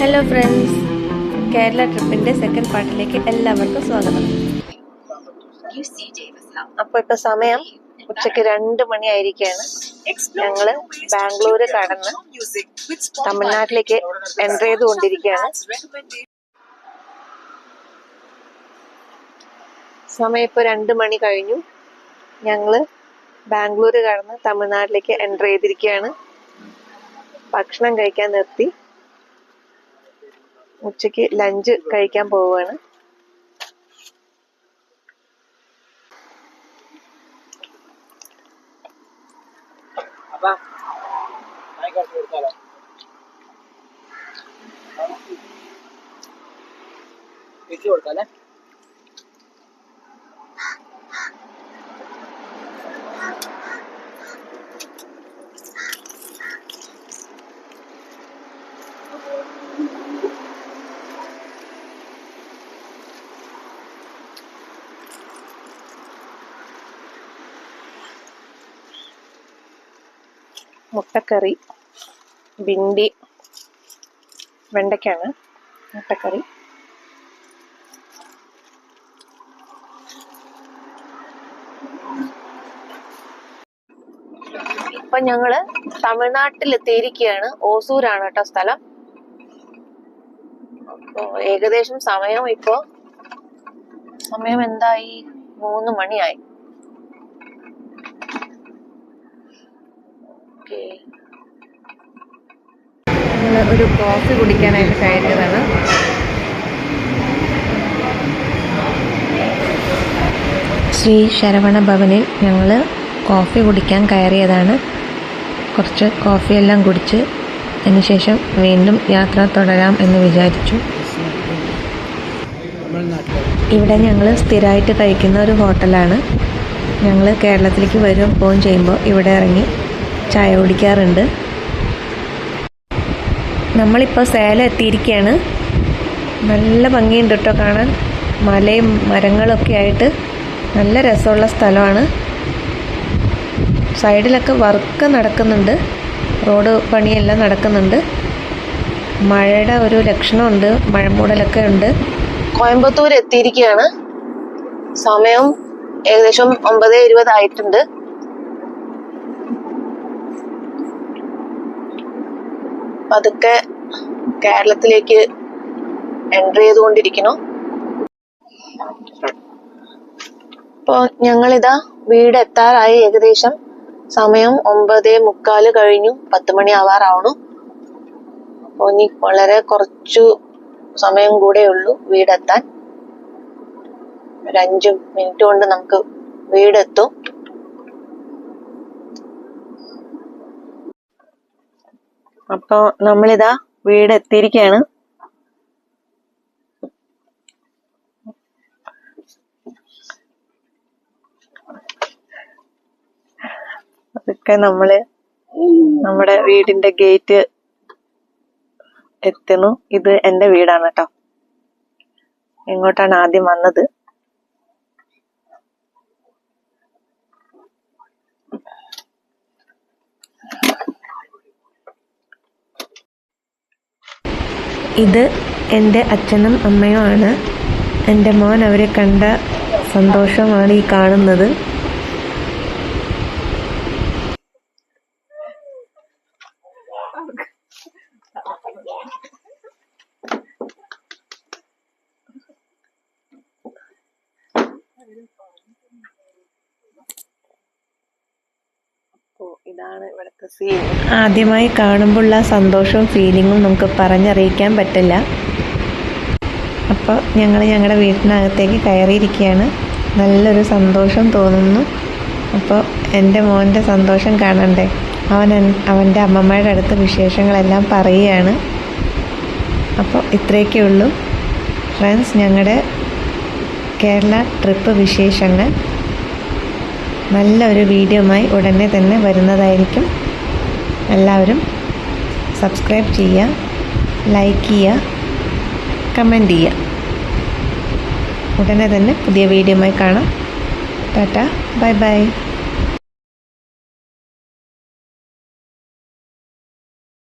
Hello friends, Kerala ട്രിപ്പിന്റെ second പാർട്ടിലേക്ക് എല്ലാവർക്കും സ്വാഗതം. അപ്പോൾ ഇപ്പൊ സമയം ഉച്ചയ്ക്ക് 2 മണിയായിരിക്കുകയാണ്. ഞങ്ങള് ബാംഗ്ലൂര് കടന്ന് തമിഴ്നാട്ടിലേക്ക് എൻ്റർ ചെയ്തുകൊണ്ടിരിക്കുകയാണ്. സമയം ഇപ്പൊ 2 മണി കഴിഞ്ഞു. ഞങ്ങള് ബാംഗ്ലൂര് കടന്ന് തമിഴ്നാട്ടിലേക്ക് എൻ്റർ ചെയ്തിരിക്കുകയാണ്. ഭക്ഷണം കഴിക്കാൻ നിർത്തി. ഉച്ചയ്ക്ക് ലഞ്ച് കഴിക്കാൻ പോവുകയാണ്. മുട്ടക്കറി, ഭിണ്ടി, വെണ്ടയ്ക്കാണ് മുട്ടക്കറി. ഇപ്പൊ ഞങ്ങള് തമിഴ്നാട്ടിൽ എത്തിയിരിക്കുകയാണ്. ഓസൂരാണ് കേട്ടോ സ്ഥലം. ഏകദേശം സമയം എന്തായി? 3 മണിയായി. ഒരു കോഫി കുടിക്കാനായിട്ട് കയറിയതാണ്. ശ്രീ ശരവണ ഭവനിൽ ഞങ്ങൾ കോഫി കുടിക്കാൻ കയറിയതാണ്. കുറച്ച് കോഫിയെല്ലാം കുടിച്ച് അതിനുശേഷം വീണ്ടും യാത്ര തുടരാം എന്ന് വിചാരിച്ചു. ഇവിടെ ഞങ്ങൾ സ്ഥിരമായിട്ട് കഴിക്കുന്ന ഒരു ഹോട്ടലാണ്. ഞങ്ങൾ കേരളത്തിലേക്ക് പോവുകയും ചെയ്യുമ്പോൾ ഇവിടെ ഇറങ്ങി ചായ കുടിക്കാറുണ്ട്. നമ്മളിപ്പോൾ സേലം എത്തിയിരിക്കുകയാണ്. നല്ല ഭംഗിയുണ്ട് കേട്ടോ കാണാൻ. മലയും മരങ്ങളൊക്കെ ആയിട്ട് നല്ല രസമുള്ള സ്ഥലമാണ്. സൈഡിലൊക്കെ വർക്ക് നടക്കുന്നുണ്ട്. റോഡ് പണിയെല്ലാം നടക്കുന്നുണ്ട്. മഴയുടെ ഒരു ലക്ഷണമുണ്ട്. മഴമൂടലൊക്കെ ഉണ്ട്. കോയമ്പത്തൂർ എത്തിയിരിക്കുകയാണ്. സമയം ഏകദേശം 9:20 ആയിട്ടുണ്ട്. പതുക്കെ കേരളത്തിലേക്ക് എൻ്റർ ചെയ്തുകൊണ്ടിരിക്കുന്നു. അപ്പോൾ ഞങ്ങളിതാ വീട് എത്താറായി. ഏകദേശം സമയം 9:45 കഴിഞ്ഞു. 10 മണി ആവാറാവണു. അപ്പോൾ ഇനി വളരെ കുറച്ചു സമയം കൂടെ ഉള്ളൂ വീടെത്താൻ. ഒരു 5 മിനിറ്റ് കൊണ്ട് നമുക്ക് വീടെത്തും. അപ്പൊ നമ്മളിതാ വീട് എത്തിയിരിക്കുകയാണ്. അതൊക്കെ നമ്മുടെ വീടിന്റെ ഗേറ്റ് എത്തുന്നു. ഇത് എന്റെ വീടാണ് കേട്ടോ. ഇങ്ങോട്ടാണ് ആദ്യം വന്നത്. ഇത് എൻ്റെ അച്ഛനും അമ്മയുമാണ്. എൻ്റെ മോൻ അവരെ കണ്ട സന്തോഷമാണ് ഈ കാണുന്നത്. ഇതാണ് ഇവിടുത്തെ സീൻ. ആദ്യമായി കാണുമ്പോഴുള്ള സന്തോഷവും ഫീലിങ്ങും നമുക്ക് പറഞ്ഞറിയിക്കാൻ പറ്റില്ല. അപ്പോൾ ഞങ്ങൾ ഞങ്ങളുടെ വീട്ടിനകത്തേക്ക് കയറിയിരിക്കുകയാണ്. നല്ലൊരു സന്തോഷം തോന്നുന്നു. അപ്പോൾ എൻ്റെ മോൻ്റെ സന്തോഷം കാണണ്ടേ. അവൻ്റെ അമ്മമ്മയുടെ അടുത്ത് വിശേഷങ്ങളെല്ലാം പറയുകയാണ്. അപ്പോൾ ഇത്രയൊക്കെ ഉള്ളൂ ഫ്രണ്ട്സ്, ഞങ്ങളുടെ കേരള ട്രിപ്പ് വിശേഷങ്ങൾ. നല്ലൊരു വീഡിയോയുമായി ഉടനെ തന്നെ വരുന്നതായിരിക്കും. എല്ലാവരും സബ്സ്ക്രൈബ് ചെയ്യുക, ലൈക്ക് ചെയ്യുക, കമൻറ്റ് ചെയ്യുക. ഉടനെ തന്നെ പുതിയ വീഡിയോയുമായി കാണാം. Tata, bye bye.